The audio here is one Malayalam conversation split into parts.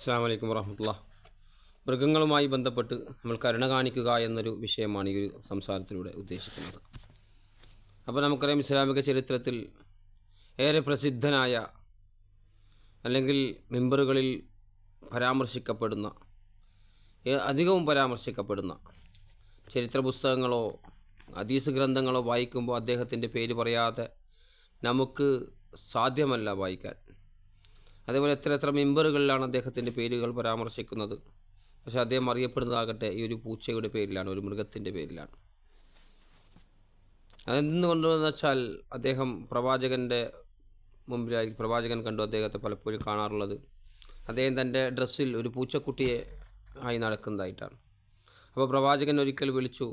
അസ്സലാമു അലൈക്കും വറഹ്മത്തുള്ളാഹി. മൃഗങ്ങളുമായി ബന്ധപ്പെട്ട് നമ്മൾ കരുണ കാണിക്കുക എന്നൊരു വിഷയമാണ് ഈ ഒരു സംസാരത്തിലൂടെ ഉദ്ദേശിക്കുന്നത്. അപ്പോൾ നമുക്കറിയാം, ഇസ്ലാമിക ചരിത്രത്തിൽ ഏറെ പ്രസിദ്ധനായ അല്ലെങ്കിൽ മിമ്പറുകളിൽ പരാമർശിക്കപ്പെടുന്ന, അധികവും പരാമർശിക്കപ്പെടുന്ന ചരിത്ര പുസ്തകങ്ങളോ ഹദീസ് ഗ്രന്ഥങ്ങളോ വായിക്കുമ്പോൾ അദ്ദേഹത്തിൻ്റെ പേര് പറയാതെ നമുക്ക് സാധ്യമല്ല വായിക്കാൻ. അതേപോലെ എത്ര മിമ്പറുകളിലാണ് അദ്ദേഹത്തിൻ്റെ പേരുകൾ പരാമർശിക്കുന്നത്. പക്ഷേ അദ്ദേഹം അറിയപ്പെടുന്നതാകട്ടെ ഈ ഒരു പൂച്ചയുടെ പേരിലാണ്, ഒരു മൃഗത്തിൻ്റെ പേരിലാണ്. അതെന്തുകൊണ്ടെന്ന് വെച്ചാൽ അദ്ദേഹം പ്രവാചകൻ്റെ മുമ്പിലായി, പ്രവാചകൻ കണ്ടു അദ്ദേഹത്തെ പലപ്പോഴും കാണാറുള്ളത് അദ്ദേഹം തൻ്റെ ഡ്രസ്സിൽ ഒരു പൂച്ചക്കുട്ടിയെ ആയി നടക്കുന്നതായിട്ടാണ്. അപ്പോൾ പ്രവാചകൻ ഒരിക്കൽ വിളിച്ചു,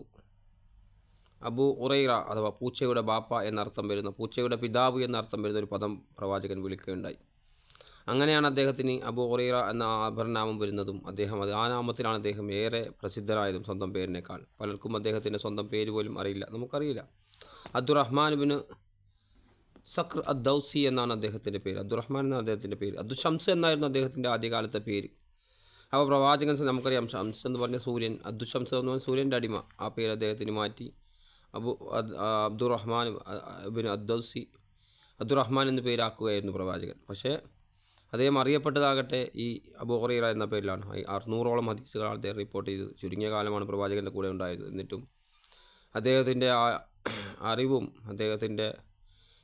അബൂ ഉറൈറ അഥവാ പൂച്ചയുടെ ബാപ്പ എന്നർത്ഥം വരുന്ന, പൂച്ചയുടെ പിതാവ് എന്നർത്ഥം വരുന്ന ഒരു പദം പ്രവാചകൻ വിളിക്കുകയുണ്ടായി. അങ്ങനെയാണ് അദ്ദേഹത്തിന് അബൂ ഉറൈറ എന്ന അപരനാമം വരുന്നതും ആ നാമത്തിലാണ് അദ്ദേഹം ഏറെ പ്രസിദ്ധനായതും സ്വന്തം പേരിനേക്കാൾ. പലർക്കും അദ്ദേഹത്തിൻ്റെ സ്വന്തം പേര് പോലും അറിയില്ല, നമുക്കറിയില്ല. അബ്ദുറഹ്മാൻ ബിൻ സഖർ അദ്ദൗസി എന്നാണ് അദ്ദേഹത്തിൻ്റെ പേര്. അബ്ദുറഹ്മാൻ എന്നാണ് അദ്ദേഹത്തിൻ്റെ പേര്. ഷംസ് എന്നായിരുന്നു അദ്ദേഹത്തിൻ്റെ ആദ്യകാലത്തെ പേര്. അപ്പോൾ പ്രവാചകൻ, നമുക്കറിയാം ഷംസ് എന്ന് പറഞ്ഞ സൂര്യൻ, ഷംസ് എന്ന് പറഞ്ഞ സൂര്യൻ്റെ അടിമ, ആ പേര് അദ്ദേഹത്തിന് മാറ്റി അബ്ദുറഹ്മാൻ ബിൻ അദ്ദൗസി, അബ്ദുറഹ്മാൻ എന്ന് പേരാക്കുകയായിരുന്നു പ്രവാചകൻ. പക്ഷേ അദ്ദേഹം അറിയപ്പെട്ടതാകട്ടെ ഈ അബൂ ഹുറൈറ എന്ന പേരിലാണ്. 600ഓളം ഹദീസുകൾ അദ്ദേഹം റിപ്പോർട്ട് ചെയ്തത്. ചുരുങ്ങിയ കാലമാണ് പ്രവാചകൻ്റെ കൂടെ ഉണ്ടായത്. എന്നിട്ടും അദ്ദേഹത്തിൻ്റെ ആ അറിവും അദ്ദേഹത്തിൻ്റെ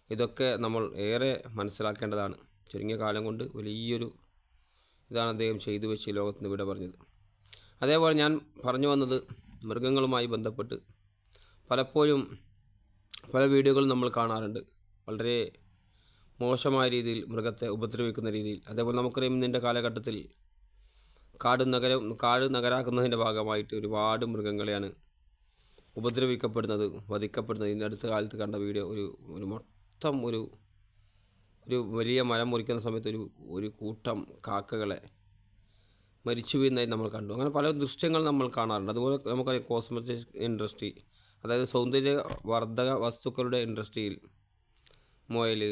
ഇതൊക്കെ നമ്മൾ ഏറെ മനസ്സിലാക്കേണ്ടതാണ്. ചുരുങ്ങിയ കാലം കൊണ്ട് വലിയൊരു ഇതാണ് അദ്ദേഹം ചെയ്തു വെച്ച് ഈ ലോകത്തിന് വിട പറഞ്ഞത്. അതേപോലെ ഞാൻ പറഞ്ഞു വന്നത്, മൃഗങ്ങളുമായി ബന്ധപ്പെട്ട് പലപ്പോഴും പല വീഡിയോകളും നമ്മൾ കാണാറുണ്ട്, വളരെ മോശമായ രീതിയിൽ മൃഗത്തെ ഉപദ്രവിക്കുന്ന രീതിയിൽ. അതേപോലെ നമുക്കറിയാം, ഇന്നിൻ്റെ കാലഘട്ടത്തിൽ കാട് നഗരാക്കുന്നതിൻ്റെ ഭാഗമായിട്ട് ഒരുപാട് മൃഗങ്ങളെയാണ് ഉപദ്രവിക്കപ്പെടുന്നത്, വധിക്കപ്പെടുന്നത്. ഇതിൻ്റെ അടുത്ത കാലത്ത് കണ്ട വീഡിയോ, ഒരു മൊത്തം ഒരു വലിയ മരം മുറിക്കുന്ന സമയത്ത് ഒരു കൂട്ടം കാക്കകളെ മരിച്ചു വീഴുന്നതായി നമ്മൾ കണ്ടു. അങ്ങനെ പല ദൃശ്യങ്ങൾ നമ്മൾ കാണാറുണ്ട്. അതുപോലെ നമുക്കറിയാം, കോസ്മെറ്റിക്സ് ഇൻഡസ്ട്രി, അതായത് സൗന്ദര്യവർദ്ധക വസ്തുക്കളുടെ ഇൻഡസ്ട്രിയിൽ മുയൽ,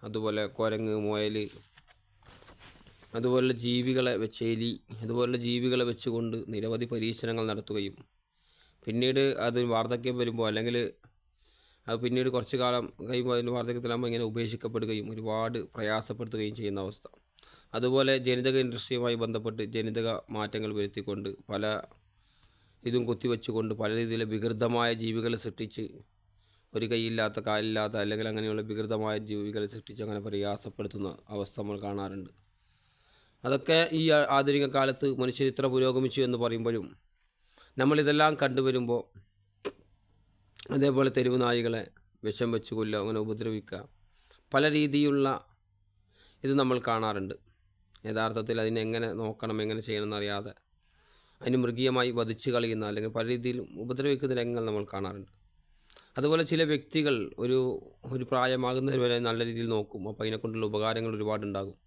അതുപോലെ കുരങ്ങ്, മുയൽ, അതുപോലുള്ള ജീവികളെ വെച്ച്, എലി, അതുപോലുള്ള ജീവികളെ വെച്ചുകൊണ്ട് നിരവധി പരീക്ഷണങ്ങൾ നടത്തുകയും പിന്നീട് അത് വാർദ്ധക്യം വരുമ്പോൾ, അല്ലെങ്കിൽ അത് പിന്നീട് കുറച്ച് കാലം കഴിയുമ്പോൾ അതിൻ്റെ വാർദ്ധക്യത്തിലാകുമ്പോൾ ഇങ്ങനെ ഉപേക്ഷിക്കപ്പെടുകയും ഒരുപാട് പ്രയാസപ്പെടുത്തുകയും ചെയ്യുന്ന അവസ്ഥ. അതുപോലെ ജനിതക ഇൻഡസ്ട്രിയുമായി ബന്ധപ്പെട്ട് ജനിതക മാറ്റങ്ങൾ വരുത്തിക്കൊണ്ട് പല ഇതും കുത്തിവെച്ചുകൊണ്ട് പല രീതിയിലെ വികൃതമായ ജീവികളെ സൃഷ്ടിച്ച്, ഒരു കൈയില്ലാത്ത, കാലില്ലാത്ത, അല്ലെങ്കിൽ അങ്ങനെയുള്ള വികൃതമായ ജീവികളെ സൃഷ്ടിച്ച് അങ്ങനെ പ്രയാസപ്പെടുത്തുന്ന അവസ്ഥ നമ്മൾ കാണാറുണ്ട്. അതൊക്കെ ഈ ആധുനിക കാലത്ത് മനുഷ്യർ ഇത്ര പുരോഗമിച്ചു എന്ന് പറയുമ്പോഴും നമ്മളിതെല്ലാം കണ്ടുവരുമ്പോൾ, അതേപോലെ തെരുവ് നായികളെ വിഷം വെച്ച് കൊല്ലുക, അങ്ങനെ ഉപദ്രവിക്കുക, പല രീതിയിലുള്ള ഇത് നമ്മൾ കാണാറുണ്ട്. യഥാർത്ഥത്തിൽ അതിനെ എങ്ങനെ നോക്കണം, എങ്ങനെ ചെയ്യണമെന്നറിയാതെ അതിന് മൃഗീയമായി വധിച്ച് കളയുന്ന, അല്ലെങ്കിൽ പല രീതിയിലും ഉപദ്രവിക്കുന്ന രംഗങ്ങൾ നമ്മൾ കാണാറുണ്ട്. അതുപോലെ ചില വ്യക്തികൾ ഒരു പ്രായമാകുന്നവർ വരെ നല്ല രീതിയിൽ നോക്കും. അപ്പോൾ അതിനെക്കൊണ്ടുള്ള ഉപകാരങ്ങൾ ഒരുപാടുണ്ടാകും.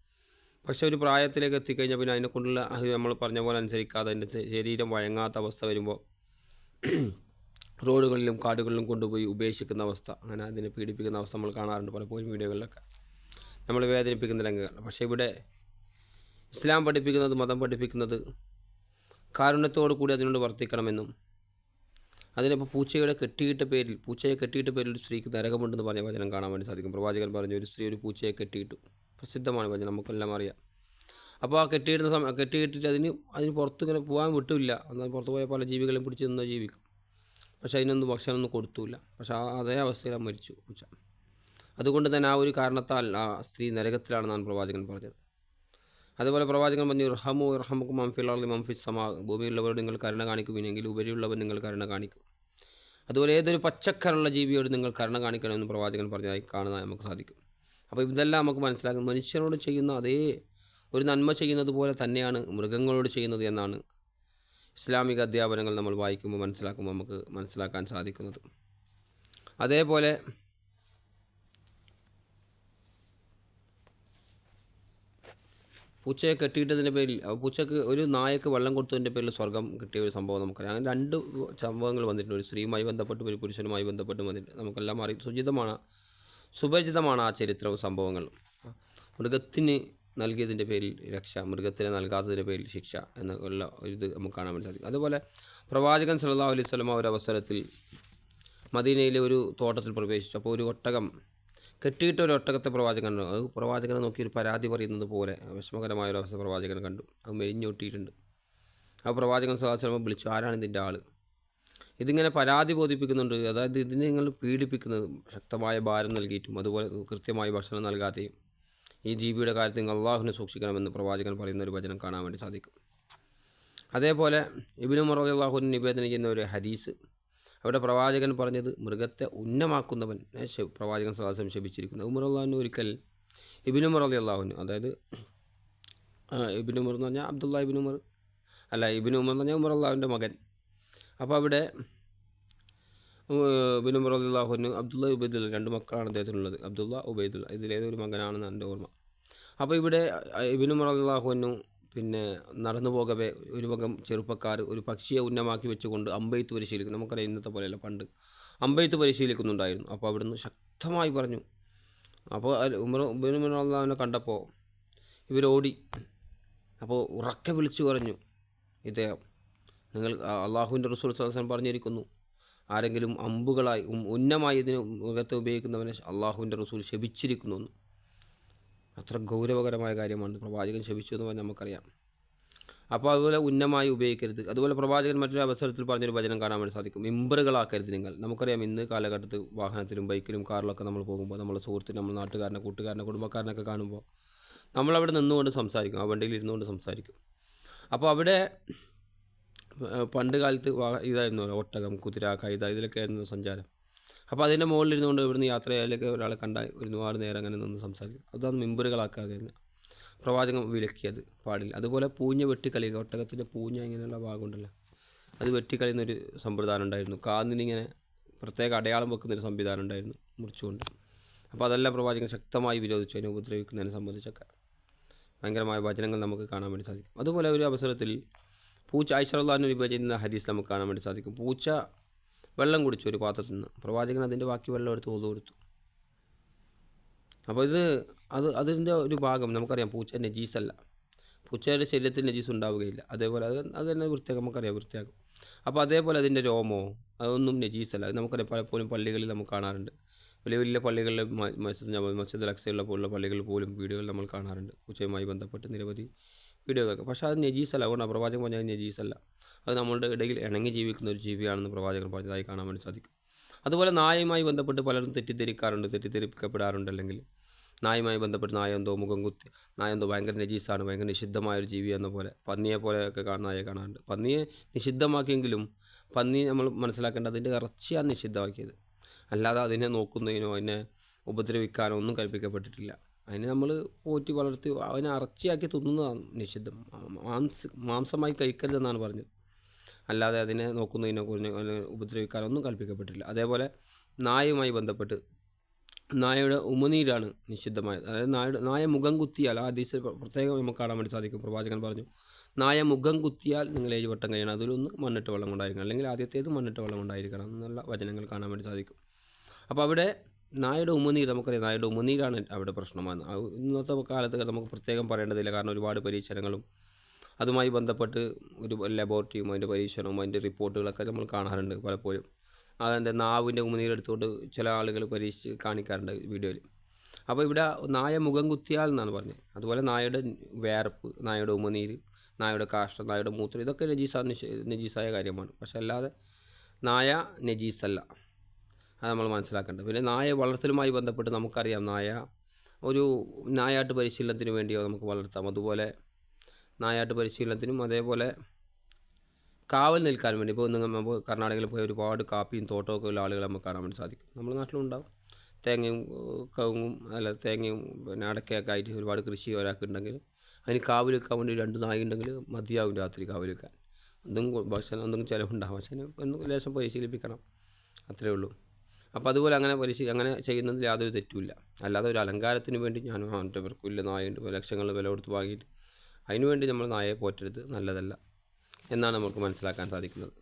പക്ഷേ ഒരു പ്രായത്തിലേക്ക് എത്തിക്കഴിഞ്ഞാൽ പിന്നെ അതിനെക്കൊണ്ടുള്ള നമ്മൾ പറഞ്ഞ പോലെ അനുസരിക്കാതെ അതിൻ്റെ ശരീരം വഴങ്ങാത്ത അവസ്ഥ വരുമ്പോൾ റോഡുകളിലും കാടുകളിലും കൊണ്ടുപോയി ഉപേക്ഷിക്കുന്ന അവസ്ഥ, അങ്ങനെ അതിനെ പീഡിപ്പിക്കുന്ന അവസ്ഥ നമ്മൾ കാണാറുണ്ട് പലപ്പോഴും വീഡിയോകളിലൊക്കെ. നമ്മൾ വേദനിപ്പിക്കുന്ന രംഗങ്ങൾ. പക്ഷേ ഇവിടെ ഇസ്ലാം പഠിപ്പിക്കുന്നത്, മതം പഠിപ്പിക്കുന്നത് കാരുണ്യത്തോടു കൂടി അതിനോട് വർത്തിക്കണമെന്നും, അതിനിപ്പോൾ പൂച്ചയെ കെട്ടിയിട്ട പേരിൽ ഒരു സ്ത്രീക്ക് നരകമുണ്ടെന്ന് പറഞ്ഞ വചനം കാണാൻ വേണ്ടി സാധിക്കും. പ്രവാചകൻ പറഞ്ഞു, ഒരു സ്ത്രീ ഒരു പൂച്ചയെ കെട്ടിയിട്ടു. പ്രസിദ്ധമാണ് വചനം, നമുക്കെല്ലാം അറിയാം. അപ്പോൾ ആ കെട്ടിയിട്ടിട്ട് അതിന് പുറത്തിങ്ങനെ പോകാൻ വിട്ടില്ല. എന്നാൽ പുറത്ത് പോയ പല ജീവികളെയും പിടിച്ച് നിന്ന് ജീവിക്കും. പക്ഷേ അതിനൊന്നും ഭക്ഷണമൊന്നും കൊടുത്തില്ല. പക്ഷേ അതേ അവസ്ഥയിൽ മരിച്ചു പൂച്ച. അതുകൊണ്ട് തന്നെ ആ ഒരു കാരണത്താൽ ആ സ്ത്രീ നരകത്തിലാണെന്നാണ് പ്രവാചകൻ പറഞ്ഞത്. അതുപോലെ പ്രവാചകൻ പറഞ്ഞു, ഇർഹമു ഇർഹമുക്കും മംഫിൽ അർളി മംഫിസ് സമാ, ഭൂമിയിലുള്ളവരോട് നിങ്ങൾ കരുണ കാണിക്കുമെങ്കിൽ ഉപരിയുള്ളവർ നിങ്ങൾ കരുണ കാണിക്കും. അതുപോലെ ഏതൊരു പച്ചക്കറുള്ള ജീവിയോട് നിങ്ങൾ കരുണ കാണിക്കണമെന്ന് പ്രവാചകൻ പറഞ്ഞതായി കാണാൻ നമുക്ക് സാധിക്കും. അപ്പോൾ ഇതെല്ലാം നമുക്ക് മനസ്സിലാക്കും, മനുഷ്യനോട് ചെയ്യുന്ന അതേ ഒരു നന്മ ചെയ്യുന്നത് പോലെ തന്നെയാണ് മൃഗങ്ങളോട് ചെയ്യുന്നത് എന്നാണ് ഇസ്ലാമിക അധ്യാപനങ്ങൾ നമ്മൾ വായിക്കുമ്പോൾ മനസ്സിലാക്കുമ്പോൾ നമുക്ക് മനസ്സിലാക്കാൻ സാധിക്കുന്നത്. അതേപോലെ പൂച്ചയെ കെട്ടിയിട്ടതിൻ്റെ പേരിൽ, ഒരു നായക്ക് വെള്ളം കൊടുത്തതിൻ്റെ പേരിൽ സ്വർഗം കിട്ടിയ ഒരു സംഭവം നമുക്കറിയാം. അങ്ങനെ 2 സംഭവങ്ങൾ വന്നിട്ടുണ്ട്. ഒരു സ്ത്രീയുമായി ബന്ധപ്പെട്ട്, ഒരു പുരുഷനുമായി ബന്ധപ്പെട്ട് വന്നിട്ടുണ്ട്. നമുക്കെല്ലാം സുപരിചിതമാണ് ആ ചരിത്രവും സംഭവങ്ങളും. മൃഗത്തിന് നൽകിയതിൻ്റെ പേരിൽ രക്ഷ, മൃഗത്തിനെ നൽകാത്തതിൻ്റെ പേരിൽ ശിക്ഷ എന്നുള്ള ഒരു ഇത് നമുക്ക് കാണാൻ വേണ്ടി സാധിക്കും. അതുപോലെ പ്രവാചകൻ സല്ലല്ലാഹു അലൈഹി വസല്ലം ഒരു അവസരത്തിൽ മദീനയിലെ ഒരു തോട്ടത്തിൽ പ്രവേശിച്ചു. അപ്പോൾ ഒരു ഒട്ടകം കെട്ടിയിട്ട ഒരു ഒട്ടകത്തെ പ്രവാചകൻ കണ്ടു. അത് പ്രവാചകനെ നോക്കി ഒരു പരാതി പറയുന്നത് പോലെ വിഷമകരമായ ഒരു അവസ്ഥ പ്രവാചകൻ കണ്ടു. അത് മെലിഞ്ഞൊട്ടിയിട്ടുണ്ട്. ആ പ്രവാചകൻ സല്ലല്ലാഹു അലൈഹി വസല്ലം വിളിച്ചു, ആരാണ് ഇതിൻ്റെ ആൾ? ഇതിങ്ങനെ പരാതി ബോധിപ്പിക്കുന്നുണ്ട്. അതായത് ഇതിനെ നിങ്ങൾ പീഡിപ്പിക്കുന്നത് ശക്തമായ ഭാരം നൽകിയിട്ടും അതുപോലെ കൃത്യമായി ഭക്ഷണം നൽകാതെയും ഈ ജീവിയുടെ കാര്യത്തിൽ നിങ്ങൾ അള്ളാഹുവിനെ സൂക്ഷിക്കണമെന്ന് പ്രവാചകൻ പറയുന്ന ഒരു വചനം കാണാൻ വേണ്ടി സാധിക്കും. അതേപോലെ ഇബ്നു ഉമർ റളിയല്ലാഹു നിവേദനം ചെയ്യുന്ന ഒരു ഹദീസ്, അവിടെ പ്രവാചകൻ പറഞ്ഞത് മൃഗത്തെ ഉന്നമാക്കുന്നവൻ പ്രവാചകൻ സല്ലല്ലാഹു അലൈഹി വസല്ലം ശപിച്ചിരിക്കുന്നു. ഉമർ റളിയല്ലാഹു ഒരിക്കൽ ഇബ്നു ഉമർ റളിയല്ലാഹു അതായത് ഇബ്നു ഉമർ എന്ന് പറഞ്ഞാൽ അബ്ദുള്ള ഇബ്നു ഉമർ അല്ല, ഇബ്നു ഉമർ എന്ന് പറഞ്ഞാൽ ഉമർ അള്ളാഹുവിൻ്റെ മകൻ. അപ്പോൾ അവിടെ ഇബ്നു ഉമർ റളിയല്ലാഹു അൻഹു അബ്ദുള്ള ഉബൈദുള്ള 2 മക്കളാണ് അദ്ദേഹത്തിനുള്ളത്. അബ്ദുള്ള ഉബൈദുള്ള ഇതിലേതൊരു മകനാണെന്ന് എൻ്റെ ഓർമ്മ. അപ്പോൾ ഇവിടെ ഇബ്നു ഉമർ റളിയല്ലാഹു അൻഹു പിന്നെ നടന്നു പോകവേ ഒരു വകം ചെറുപ്പക്കാർ ഒരു പക്ഷിയെ ഉന്നമാക്കി വെച്ചുകൊണ്ട് അമ്പെയ്ത്ത് പരിശീലിക്കും. നമുക്കറിയാം ഇന്നത്തെ പോലെയല്ല, പണ്ട് അമ്പെയ്ത്ത് പരിശീലിക്കുന്നുണ്ടായിരുന്നു. അപ്പോൾ അവിടുന്ന് ശക്തമായി പറഞ്ഞു. അപ്പോൾ ഇബ്നു ഉമർ റളിയല്ലാഹുവിനെ കണ്ടപ്പോൾ ഇവരോടി. അപ്പോൾ ഉറക്കെ വിളിച്ചു പറഞ്ഞു, ഇദ്ദേഹം നിങ്ങൾ അള്ളാഹുവിൻ്റെ റസൂൽ സല്ലല്ലാഹു അലൈഹി വസല്ലം പറഞ്ഞിരിക്കുന്നു, ആരെങ്കിലും അമ്പുകളായി ഉന്നമായി ഇതിന് മൃഗത്തെ ഉപയോഗിക്കുന്നവനെ അള്ളാഹുവിൻ്റെ റസൂൽ ശപിച്ചിരിക്കുന്നു എന്ന്. അത്ര ഗൗരവകരമായ കാര്യമാണ് പ്രവാചകൻ ശപിച്ചു എന്ന് പറഞ്ഞാൽ നമുക്കറിയാം. അപ്പോൾ അതുപോലെ ഉന്നമായി ഉപയോഗിക്കരുത്. അതുപോലെ പ്രവാചകൻ മറ്റൊരു അവസരത്തിൽ പറഞ്ഞൊരു വചനം കാണാൻ വേണ്ടി സാധിക്കും, മിമ്പറുകളാക്കരുത് നിങ്ങൾ. നമുക്കറിയാം ഇന്ന് കാലഘട്ടത്തിൽ വാഹനത്തിലും ബൈക്കിലും കാറിലൊക്കെ നമ്മൾ പോകുമ്പോൾ നമ്മളെ സുഹൃത്തിന്, നമ്മൾ നാട്ടുകാരനെ, കൂട്ടുകാരനെ, കുടുംബക്കാരനൊക്കെ കാണുമ്പോൾ നമ്മളവിടെ നിന്നുകൊണ്ട് സംസാരിക്കും, ആ വണ്ടിയിൽ ഇരുന്നുകൊണ്ട് സംസാരിക്കും. അപ്പോൾ അവിടെ പണ്ട് കാലത്ത് ഇതായിരുന്നു ഒട്ടകം, കുതിര, കൈത ഇതിലൊക്കെ ആയിരുന്നു സഞ്ചാരം. അപ്പോൾ അതിൻ്റെ മുകളിൽ ഇരുന്നുകൊണ്ട് ഇവിടുന്ന് യാത്ര ചെയ്യാനൊക്കെ ഒരാളെ കണ്ടാൽ ഒരുപാട് നേരം അങ്ങനെ നിന്ന് സംസാരിക്കും. അതാണ് മിമ്പറുകളാക്കാതെ തന്നെ പ്രവാചകൻ വിലക്കിയത്, പാടില്ല. അതുപോലെ പൂഞ്ഞ വെട്ടിക്കളിയുക, ഒട്ടകത്തിൻ്റെ പൂഞ്ഞ ഇങ്ങനെയുള്ള ഭാഗമുണ്ടല്ലോ, അത് വെട്ടിക്കളിയുന്നൊരു സമ്പ്രദായം ഉണ്ടായിരുന്നു. കാതിനിങ്ങനെ പ്രത്യേക അടയാളം വെക്കുന്നൊരു സംവിധാനം ഉണ്ടായിരുന്നു മുറിച്ചുകൊണ്ട്. അപ്പോൾ അതെല്ലാം പ്രവാചകൻ ശക്തമായി വിരോധിച്ചു. അതിനെ ഉപദ്രവിക്കുന്നതിനെ സംബന്ധിച്ചൊക്കെ ഭയങ്കരമായ വചനങ്ങൾ നമുക്ക് കാണാൻ വേണ്ടി സാധിക്കും. അതുപോലെ ഒരു അവസരത്തിൽ പൂച്ച, ആയിഷ റളിയല്ലാഹു അൻഹ വിഭജിക്കുന്ന ഹദീസ് നമുക്ക് കാണാൻ വേണ്ടി സാധിക്കും. പൂച്ച വെള്ളം കുടിച്ചു ഒരു പാത്രത്തിൽ നിന്ന്. പ്രവാചകൻ അതിൻ്റെ ബാക്കി വെള്ളം എടുത്ത് ഒതു കൊടുത്തു. അപ്പോൾ അതിൻ്റെ ഒരു ഭാഗം നമുക്കറിയാം, പൂച്ച നജീസല്ല, പൂച്ചയുടെ ശരീരത്തിൽ നജീസ് ഉണ്ടാവുകയില്ല. അതേപോലെ അത് തന്നെ വൃത്തിയാക്കും, നമുക്കറിയാം വൃത്തിയാക്കും. അപ്പോൾ അതേപോലെ അതിൻ്റെ രോമോ അതൊന്നും നജീസല്ല. അത് നമുക്കറിയാം, പലപ്പോഴും പള്ളികളിൽ നമുക്ക് കാണാറുണ്ട്. വലിയ വലിയ പള്ളികളിൽ മസ്ജിദുൽ അക്സയുള്ള പോലുള്ള പള്ളികളിൽ പോലും വീഡിയോകൾ നമ്മൾ കാണാറുണ്ട്, പൂച്ചയുമായി ബന്ധപ്പെട്ട് നിരവധി വീഡിയോകളൊക്കെ. പക്ഷേ അത് നജീസല്ല. അതുകൊണ്ടാണ് പ്രവാചകൻ പറഞ്ഞത് നജീസല്ല, അത് നമ്മളുടെ ഇടയിൽ ഇണങ്ങി ജീവിക്കുന്ന ഒരു ജീവിയാണെന്ന് പ്രവാചകൻ പറഞ്ഞതായി കാണാൻ വേണ്ടി സാധിക്കും. അതുപോലെ നായയുമായി ബന്ധപ്പെട്ട് പലരും തെറ്റിദ്ധരിക്കപ്പെടാറുണ്ട്. അല്ലെങ്കിൽ നായുമായി ബന്ധപ്പെട്ട് നായ എന്തോ ഭയങ്കര നജീസാണ്, ഭയങ്കര നിഷിദ്ധമായൊരു ജീവി എന്ന പോലെ, പന്നിയെ പോലെയൊക്കെ നായയെ കാണാറുണ്ട്. പന്നിയെ നിഷിദ്ധമാക്കിയെങ്കിലും പന്നി നമ്മൾ മനസ്സിലാക്കേണ്ടത് അതിൻ്റെ ഇറച്ചിയാണ് നിഷിദ്ധമാക്കിയത്, അല്ലാതെ അതിനെ നോക്കുന്നതിനോ അതിനെ ഉപദ്രവിക്കാനോ ഒന്നും കൽപ്പിക്കപ്പെട്ടിട്ടില്ല. അതിനെ നമ്മൾ പോറ്റി വളർത്തി അതിനെ ഇറച്ചിയാക്കി തിന്നുന്നതാണ് നിഷിദ്ധം. മാംസമായി കഴിക്കരുതെന്നാണ് പറഞ്ഞത്, അല്ലാതെ അതിനെ നോക്കുന്നതിനോ ഉപദ്രവിക്കാനൊന്നും കൽപ്പിക്കപ്പെട്ടില്ല. അതേപോലെ നായയുമായി ബന്ധപ്പെട്ട് നായയുടെ ഉമിനീരാണ് നിഷിദ്ധമായത്. അതായത് നായ മുഖം കുത്തിയാൽ, ആ ഹദീസ് പ്രത്യേകം നമുക്ക് കാണാൻ വേണ്ടി സാധിക്കും. പ്രവാചകൻ പറഞ്ഞു, നായ മുഖം കുത്തിയാൽ നിങ്ങൾ 7 വട്ടം കഴിയണം, അതിലൊന്ന് മണ്ണിട്ട് വെള്ളം കൊണ്ടായിരിക്കണം, അല്ലെങ്കിൽ ആദ്യത്തേത് മണ്ണിട്ട് വെള്ളം കൊണ്ടായിരിക്കണം എന്നുള്ള വചനങ്ങൾ കാണാൻ വേണ്ടി സാധിക്കും. അപ്പോൾ അവിടെ നായയുടെ ഉമിനീർ, നമുക്കറിയാം നായയുടെ ഉമിനീരാണ് അവിടെ പ്രശ്നമാണ്. ഇന്നത്തെ കാലത്ത് നമുക്ക് പ്രത്യേകം പറയേണ്ടതില്ല, കാരണം ഒരുപാട് പരീക്ഷണങ്ങളും അതുമായി ബന്ധപ്പെട്ട് ഒരു ലബോറട്ടറിയും അതിൻ്റെ പരീക്ഷണവും അതിൻ്റെ റിപ്പോർട്ടുകളൊക്കെ നമ്മൾ കാണാറുണ്ട്. പലപ്പോഴും അതിൻ്റെ നാവിൻ്റെ ഉമിനീരെടുത്തുകൊണ്ട് ചില ആളുകൾ പരീക്ഷിച്ച് കാണിക്കാറുണ്ട് വീഡിയോയിൽ. അപ്പോൾ ഇവിടെ നായ മുഖം കുത്തിയാൽ എന്നാണ് പറഞ്ഞത്. അതുപോലെ നായയുടെ വേർപ്പ്, നായയുടെ ഉമിനീര്, നായയുടെ കാഷ്ടം, നായയുടെ മൂത്രം, ഇതൊക്കെ നജീസായ കാര്യമാണ്. പക്ഷെ അല്ലാതെ നായ നജീസല്ല, അത് നമ്മൾ മനസ്സിലാക്കേണ്ടത്. പിന്നെ നായ വളർത്തലുമായി ബന്ധപ്പെട്ട് നമുക്കറിയാം, ഒരു നായാട്ട് പരിശീലനത്തിന് വേണ്ടിയോ നമുക്ക് വളർത്താം. അതുപോലെ നായാട്ട് പരിശീലനത്തിനും അതേപോലെ കാവൽ നിൽക്കാൻ വേണ്ടി, ഇപ്പോൾ നമ്മൾ കർണാടകയിൽ പോയി ഒരുപാട് കാപ്പിയും തോട്ടമൊക്കെ ഉള്ള ആളുകളെ നമുക്ക് കാണാൻ വേണ്ടി സാധിക്കും. നമ്മുടെ നാട്ടിലുണ്ടാവും. തേങ്ങയും കവുങ്ങും തേങ്ങയും പിന്നെ അടക്കയൊക്കെ ആയിട്ട് ഒരുപാട് കൃഷി ഒരാൾക്കുണ്ടെങ്കിൽ അതിന് കാവൽ വെക്കാൻ വേണ്ടി 2 നായ ഉണ്ടെങ്കിൽ മതിയാവും രാത്രി കാവൽ വെക്കാൻ. എന്തെങ്കിലും ചിലവുണ്ടാകും, പക്ഷേ ലേശം പരിശീലിപ്പിക്കണം, അത്രയേ ഉള്ളൂ. അപ്പോൾ അതുപോലെ അങ്ങനെ ചെയ്യുന്നതിൽ യാതൊരു തെറ്റുമില്ല. അല്ലാതെ ഒരു അലങ്കാരത്തിന് വേണ്ടി എൻ്റെ ഇവർക്കില്ല നായുണ്ട് ലക്ഷങ്ങൾ വില കൊടുത്ത് വാങ്ങിയിട്ട് അതിനുവേണ്ടി നമ്മൾ നായയെ പോറ്റരുത്, നല്ലതല്ല എന്നാണ് നമുക്ക് മനസ്സിലാക്കാൻ സാധിക്കുന്നത്.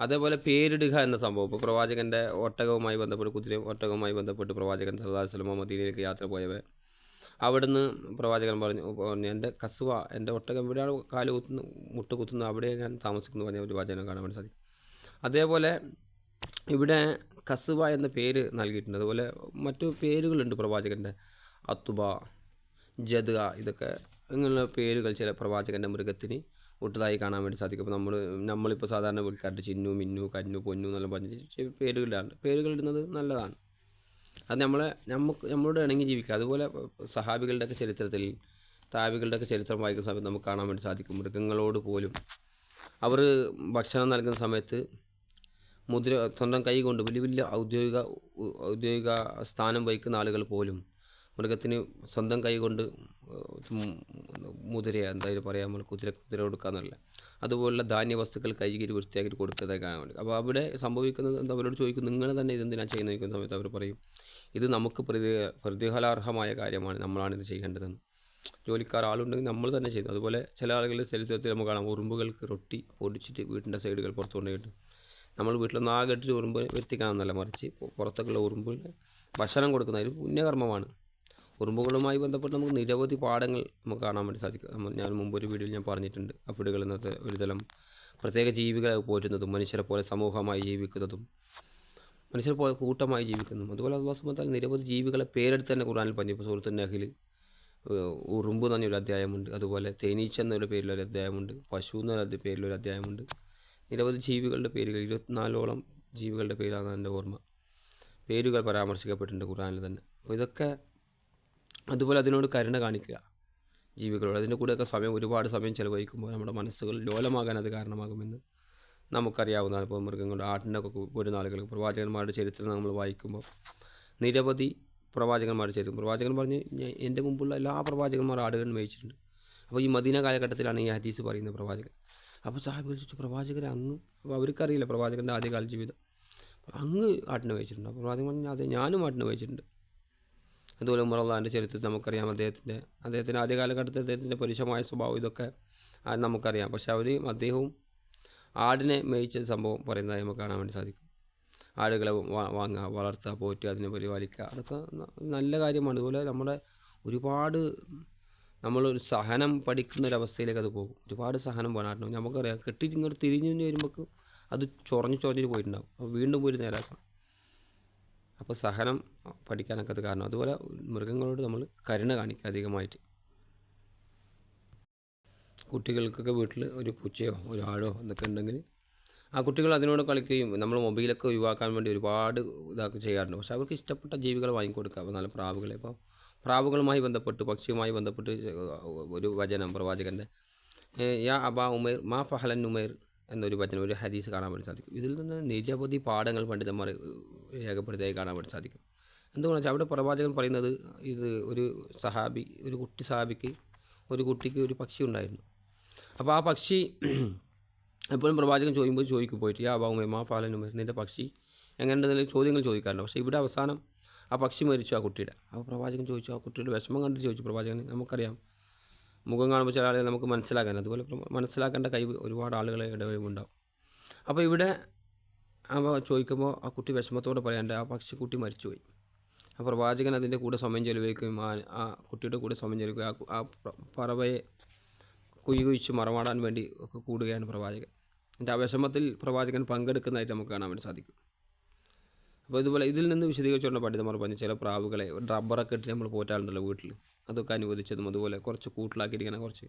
അതേപോലെ പേരിടുക എന്ന സംഭവം, ഇപ്പോൾ പ്രവാചകൻ്റെ ഒട്ടകവുമായി ബന്ധപ്പെട്ട്, കുതിരയും ഒട്ടകവുമായി ബന്ധപ്പെട്ട് പ്രവാചകൻ സല്ലല്ലാഹു അലൈഹി വസല്ലം മദീനയിലേക്ക് യാത്ര പോയവേ അവിടുന്ന് പ്രവാചകൻ പറഞ്ഞു എൻ്റെ കസുവ, എൻ്റെ ഒട്ടകം എവിടെയാണ് കാല് കുത്തുന്നു, മുട്ട് കുത്തുന്നു, അവിടെ ഞാൻ താമസിക്കുന്നു പറഞ്ഞ ഒരു വചനം കാണാൻ വേണ്ടി സാധിക്കും. അതേപോലെ ഇവിടെ കസുവ എന്ന പേര് നൽകിയിട്ടുണ്ട്. അതുപോലെ മറ്റു പേരുകളുണ്ട് പ്രവാചകൻ്റെ, അത്തുബ, ജദ്ഗ, ഇതൊക്കെ ഇങ്ങനെയുള്ള പേരുകൾ ചില പ്രവാചകൻ്റെ മൃഗത്തിന് വിട്ടതായി കാണാൻ വേണ്ടി സാധിക്കും. അപ്പോൾ നമ്മളിപ്പോൾ സാധാരണ വിളിക്കാറുണ്ട് ചിന്നു, മിന്നു, കന്നു, പൊന്നു എന്നെല്ലാം പറഞ്ഞ് പേരുകളിടുന്നത് നല്ലതാണ്. അത് നമ്മളോട് ഇണങ്ങി ജീവിക്കുക. അതുപോലെ സഹാബികളുടെയൊക്കെ ചരിത്രത്തിൽ, താബികളുടെയൊക്കെ ചരിത്രം വായിക്കുന്ന സമയത്ത് നമുക്ക് കാണാൻ വേണ്ടി സാധിക്കും, മൃഗങ്ങളോട് പോലും അവർ ഭക്ഷണം നൽകുന്ന സമയത്ത് സ്വന്തം കൈ കൊണ്ട് വലിയ വലിയ ഔദ്യോഗിക സ്ഥാനം വഹിക്കുന്ന ആളുകൾ പോലും മൃഗത്തിന് സ്വന്തം കൈ കൊണ്ട് എന്തായാലും പറയാം, നമ്മൾ കുതിര കൊടുക്കുക എന്നല്ല, അതുപോലുള്ള ധാന്യവസ്തുക്കൾ കഴുകി വൃത്തിയാക്കി കൊടുക്കുന്നതായി കാണാൻ വേണ്ടി. അപ്പോൾ അവിടെ സംഭവിക്കുന്നത് എന്താ, അവരോട് ചോദിക്കും നിങ്ങൾ തന്നെ ഇതെന്തിനാണ് ചെയ്യുന്നത് ചോദിക്കുന്ന സമയത്ത് അവർ പറയും ഇത് നമുക്ക് പ്രതിഫലാർഹമായ കാര്യമാണ്, നമ്മളാണിത് ചെയ്യേണ്ടതെന്ന്. ജോലിക്കാർ ആളുണ്ടെങ്കിൽ നമ്മൾ തന്നെ ചെയ്യുന്നു. അതുപോലെ ചില ആളുകളുടെ ചരിത്രത്തിൽ നമുക്ക് കാണാം, ഉറുമ്പുകൾക്ക് റൊട്ടി പൊടിച്ചിട്ട് വീട്ടിൻ്റെ സൈഡുകൾ പുറത്തു കൊണ്ടുപോയിട്ട് നമ്മൾ വീട്ടിലൊന്നും ആകെ ഇട്ടിട്ട് ഉറുമ്പ് വരുത്തിക്കാണെന്നല്ല, മറിച്ച് പുറത്തേക്കുള്ള ഉറുമ്പിന് ഭക്ഷണം കൊടുക്കുന്ന ഒരു പുണ്യകർമ്മമാണ്. ഉറുമ്പുകളുമായി ബന്ധപ്പെട്ട് നമുക്ക് നിരവധി പാഠങ്ങൾ നമുക്ക് കാണാൻ വേണ്ടി സാധിക്കും. ഞാൻ മുമ്പൊരു വീഡിയോയിൽ ഞാൻ പറഞ്ഞിട്ടുണ്ട്, അപ്പിടുകൾ എന്നത്തെ ഒരുതരം പ്രത്യേക ജീവികളെ പോറ്റുന്നതും മനുഷ്യരെ പോലെ സമൂഹമായി ജീവിക്കുന്നതും മനുഷ്യരെ പോലെ കൂട്ടമായി ജീവിക്കുന്നതും. അതുപോലെ അല്ലാഹു സുബ്ഹാനഹു വ തആല നിരവധി ജീവികളെ പേരെടുത്ത് തന്നെ ഖുർആനിൽ പറഞ്ഞു. ഇപ്പോൾ സൂറത്തുൽ നഹ്ലിൽ ഉറുമ്പ് എന്ന് പറഞ്ഞൊരു അധ്യായമുണ്ട്, അതുപോലെ തേനീച്ച എന്നൊരു പേരിലൊരു അധ്യായമുണ്ട്, പശു എന്നൊരു പേരിലൊരു അധ്യായമുണ്ട്. നിരവധി ജീവികളുടെ പേരുകൾ, 24ഓളം ജീവികളുടെ പേരാണ് എൻ്റെ ഓർമ്മ, പേരുകൾ പരാമർശിക്കപ്പെട്ടിട്ടുണ്ട് ഖുർആനിൽ തന്നെ. അപ്പോൾ ഇതൊക്കെ അതുപോലെ അതിനോട് കരുണ കാണിക്കുക ജീവികളോട്. അതിൻ്റെ കൂടെയൊക്കെ ഒരുപാട് സമയം ചിലവഴിക്കുമ്പോൾ നമ്മുടെ മനസ്സുകൾ ലോലമാകാൻ അത് കാരണമാകുമെന്ന് നമുക്കറിയാവുന്നതാണ്. ഇപ്പോൾ മൃഗങ്ങളുടെ ആട്ടിനൊക്കെ പോരുന്ന ആളുകൾ പ്രവാചകന്മാരുടെ ചരിത്രം നമ്മൾ വായിക്കുമ്പോൾ നിരവധി പ്രവാചകന്മാരുടെ ചരിത്രം, പ്രവാചകൻ പറഞ്ഞ് എൻ്റെ മുമ്പുള്ള എല്ലാ പ്രവാചകന്മാർ ആടുകൾ മേയിച്ചിട്ടുണ്ട്. അപ്പോൾ ഈ മദീന കാലഘട്ടത്തിലാണ് ഈ ഹദീസ് പറയുന്ന പ്രവാചകൻ. അപ്പോൾ സാഹിബുകൾ ചോദിച്ചു പ്രവാചകരെ അങ്ങ്, അപ്പോൾ അവർക്കറിയില്ല പ്രവാചകൻ്റെ ആദ്യകാല ജീവിതം, അങ്ങ് ആട്ടിനെ മേയിച്ചിട്ടുണ്ട്. അപ്പോൾ പ്രവാചകൻ പറഞ്ഞു അതെ ഞാനും ആട്ടിനെ മേയിച്ചിട്ടുണ്ട്. അതുപോലെ ഉമർ അള്ളാഹിൻ്റെ ചരിത്രത്തിൽ നമുക്കറിയാം, അദ്ദേഹത്തിൻ്റെ ആദ്യ കാലഘട്ടത്തിൽ അദ്ദേഹത്തിൻ്റെ പരുഷമായ സ്വഭാവം ഇതൊക്കെ നമുക്കറിയാം. പക്ഷേ അദ്ദേഹവും ആടിനെ മേയിച്ച സംഭവം പറയുന്നതായി നമുക്ക് കാണാൻ വേണ്ടി സാധിക്കും. ആടുകളെ വാങ്ങുക, വളർത്തുക, പോറ്റുക, അതിനെ പരിപാലിക്കുക, അതൊക്കെ നല്ല കാര്യമാണ്. അതുപോലെ നമ്മളൊരു സഹനം പഠിക്കുന്നൊരവസ്ഥയിലേക്ക് അത് പോകും. ഒരുപാട് സഹനം വേണം. നമുക്കറിയാം കെട്ടിയിട്ട് ഇങ്ങോട്ട് തിരിഞ്ഞു വരുമ്പോൾ അത് ചൊറഞ്ഞിട്ട് പോയിട്ടുണ്ടാകും. അപ്പോൾ വീണ്ടും പോയി നേരാക്കണം. അപ്പോൾ സഹനം പഠിക്കാനൊക്കെ അത് കാരണം. അതുപോലെ മൃഗങ്ങളോട് നമ്മൾ കരുണ കാണിക്കുക അധികമായിട്ട്. കുട്ടികൾക്കൊക്കെ വീട്ടിൽ ഒരു പൂച്ചയോ ഒരു ആടോ എന്തൊക്കെ ഉണ്ടെങ്കിൽ ആ കുട്ടികൾ അതിനോട് കളിക്കുകയും നമ്മൾ മൊബൈലൊക്കെ ഒഴിവാക്കാൻ വേണ്ടി ഒരുപാട് ഇതൊക്കെ ചെയ്യാറുണ്ട്. പക്ഷേ അവർക്ക് ഇഷ്ടപ്പെട്ട ജീവികളെ വാങ്ങിക്കൊടുക്കുക. അപ്പോൾ നല്ല പ്രാവുകളെ, ഇപ്പോൾ പ്രാവുകളുമായി ബന്ധപ്പെട്ട് പക്ഷിയുമായി ബന്ധപ്പെട്ട് ഒരു വചനം പ്രവാചകൻ്റെ യാ അബാ ഉമൈർ മാ ഫഹലൻ ഉമൈർ എന്നൊരു വചനം, ഒരു ഹദീസ് കാണാൻ വേണ്ടി സാധിക്കും. ഇതിൽ നിന്ന് നിരവധി പാഠങ്ങൾ പണ്ഡിതന്മാർ രേഖപ്പെടുത്തിയായി കാണാൻ വേണ്ടി സാധിക്കും. എന്തുകൊണ്ടെന്ന് വെച്ചാൽ അവിടെ പ്രവാചകൻ പറയുന്നത്, ഇത് ഒരു കുട്ടി സഹാബിക്ക് ഒരു കുട്ടിക്ക് ഒരു പക്ഷി ഉണ്ടായിരുന്നു. അപ്പോൾ ആ പക്ഷി എപ്പോഴും പ്രവാചകൻ ചോദിക്കും പോയിട്ട് യാ അബാ ഉമൈർ മാ ഫഹലൻ ഉമൈർ, നിൻ്റെ പക്ഷി എങ്ങനെയുണ്ടെന്നുള്ള ചോദ്യങ്ങൾ ചോദിക്കാറുണ്ട്. പക്ഷേ ഇവിടെ അവസാനം ആ പക്ഷി മരിച്ചു ആ കുട്ടിയുടെ. അപ്പോൾ പ്രവാചകൻ ചോദിച്ചു, ആ കുട്ടിയുടെ വിഷമം കണ്ടിട്ട് ചോദിച്ചു പ്രവാചകൻ. നമുക്കറിയാം മുഖം കാണുമ്പോൾ ചില ആളുകൾ നമുക്ക് മനസ്സിലാക്കാൻ, അതുപോലെ മനസ്സിലാക്കേണ്ട കഴിവ് ഒരുപാട് ആളുകളെ ഇടവരുമുണ്ടാവും. അപ്പോൾ ഇവിടെ ചോദിക്കുമ്പോൾ ആ കുട്ടി വിഷമത്തോടെ പറയാണ്ട് ആ പക്ഷിക്കുട്ടി മരിച്ചുപോയി. ആ പ്രവാചകൻ അതിൻ്റെ കൂടെ സമയം ചെലവഴിക്കുകയും ആ കുട്ടിയുടെ കൂടെ സമയം ചെലവഴിക്കുകയും ആ പറവയെ കുഴിച്ച് മറമാടാൻ വേണ്ടി ഒക്കെ കൂടുകയാണ് പ്രവാചകൻ. എൻ്റെ ആ വിഷമത്തിൽ പ്രവാചകൻ പങ്കെടുക്കുന്നതായിട്ട് നമുക്ക് കാണാൻ വേണ്ടി സാധിക്കും. അപ്പോൾ ഇതുപോലെ ഇതിൽ നിന്ന് വിശദീകരിച്ചുകൊണ്ട് പണ്ഡിതന്മാർ പറഞ്ഞു, ചില പ്രാവുകളെ റബ്ബറൊക്കെ ഇട്ട് നമ്മൾ പോറ്റാറുണ്ടല്ലോ വീട്ടിൽ, അതൊക്കെ അനുവദിച്ചതും അതുപോലെ കുറച്ച് കൂട്ടിലാക്കിയിരിക്കണം, കുറച്ച്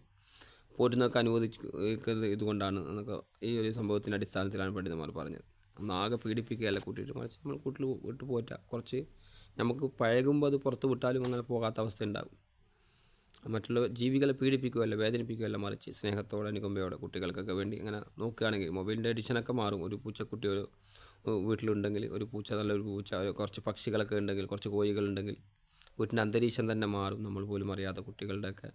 പോറ്റുന്നതൊക്കെ അനുവദിക്കുന്നത് ഇതുകൊണ്ടാണ് എന്നൊക്കെ ഈ ഒരു സംഭവത്തിൻ്റെ അടിസ്ഥാനത്തിലാണ് പണ്ഡിതന്മാർ പറഞ്ഞത്. ഒന്നാകെ പീഡിപ്പിക്കുകയല്ല കൂട്ടിയിട്ട്, മറിച്ച് നമ്മൾ കൂട്ടിൽ വിട്ട് പോറ്റാം. കുറച്ച് നമുക്ക് പഴകുമ്പോൾ അത് പുറത്ത് വിട്ടാലും അങ്ങനെ പോകാത്ത അവസ്ഥ ഉണ്ടാകും. മറ്റുള്ള ജീവികളെ പീഡിപ്പിക്കുകയല്ല, വേദനിപ്പിക്കുകയല്ല, മറിച്ച് സ്നേഹത്തോടെ അനുകമ്പയോടെ കുട്ടികൾക്കൊക്കെ വേണ്ടി അങ്ങനെ നോക്കുകയാണെങ്കിൽ മൊബൈലിൻ്റെ എഡിഷനൊക്കെ മാറും. ഒരു പൂച്ചക്കുട്ടി ഒരു വീട്ടിലുണ്ടെങ്കിൽ, ഒരു പൂച്ച, നല്ലൊരു പൂച്ച, കുറച്ച് പക്ഷികളൊക്കെ ഉണ്ടെങ്കിൽ, കുറച്ച് കോഴികളുണ്ടെങ്കിൽ വീട്ടിൻ്റെ അന്തരീക്ഷം തന്നെ മാറും. നമ്മൾ പോലും അറിയാത്ത കുട്ടികളുടെയൊക്കെ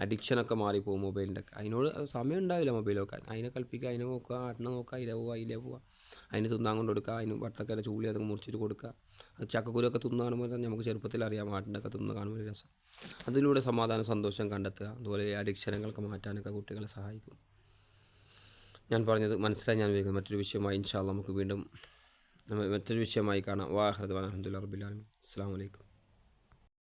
അഡിക്ഷനൊക്കെ മാറിപ്പോകും മൊബൈലിൻ്റെ ഒക്കെ. അതിനോട് സമയം ഉണ്ടാവില്ല മൊബൈൽ നോക്കാൻ. അതിനെ കളിപ്പിക്കുക, അതിനെ നോക്കുക, ആട്ടിനെ നോക്കുക, അതിലെ പോവുക, അതിന് തിന്നാൻ കൊണ്ട് കൊടുക്കുക, അതിന് വട്ടക്കര ചൂളി അതൊക്കെ മുറിച്ചിട്ട് കൊടുക്കുക. അത് ചക്കക്കുരുവൊക്കെ തിന്നു കാണുമ്പോൾ തന്നെ നമുക്ക് ചെറുപ്പത്തിൽ അറിയാം ആട്ടിൻ്റെയൊക്കെ തിന്ന് കാണുമ്പോൾ രസം. അതിലൂടെ സമാധാനം, സന്തോഷം കണ്ടെത്തുക. അതുപോലെ അഡിക്ഷനുകളൊക്കെ മാറ്റാനൊക്കെ കുട്ടികളെ സഹായിക്കും. ഞാൻ പറഞ്ഞത് മനസ്സിലായി ഞാൻ വിചാരിക്കുന്നു. മറ്റൊരു വിഷയമായി ഇൻഷാ അല്ലാഹ് നമുക്ക് വീണ്ടും മറ്റൊരു വിഷയമായി കാണാം. വാഹിറു ദഅ്വാനാ അൽഹംദുലില്ലാഹി റബ്ബിൽ ആലമീൻ. അസ്സലാമു അലൈക്കും.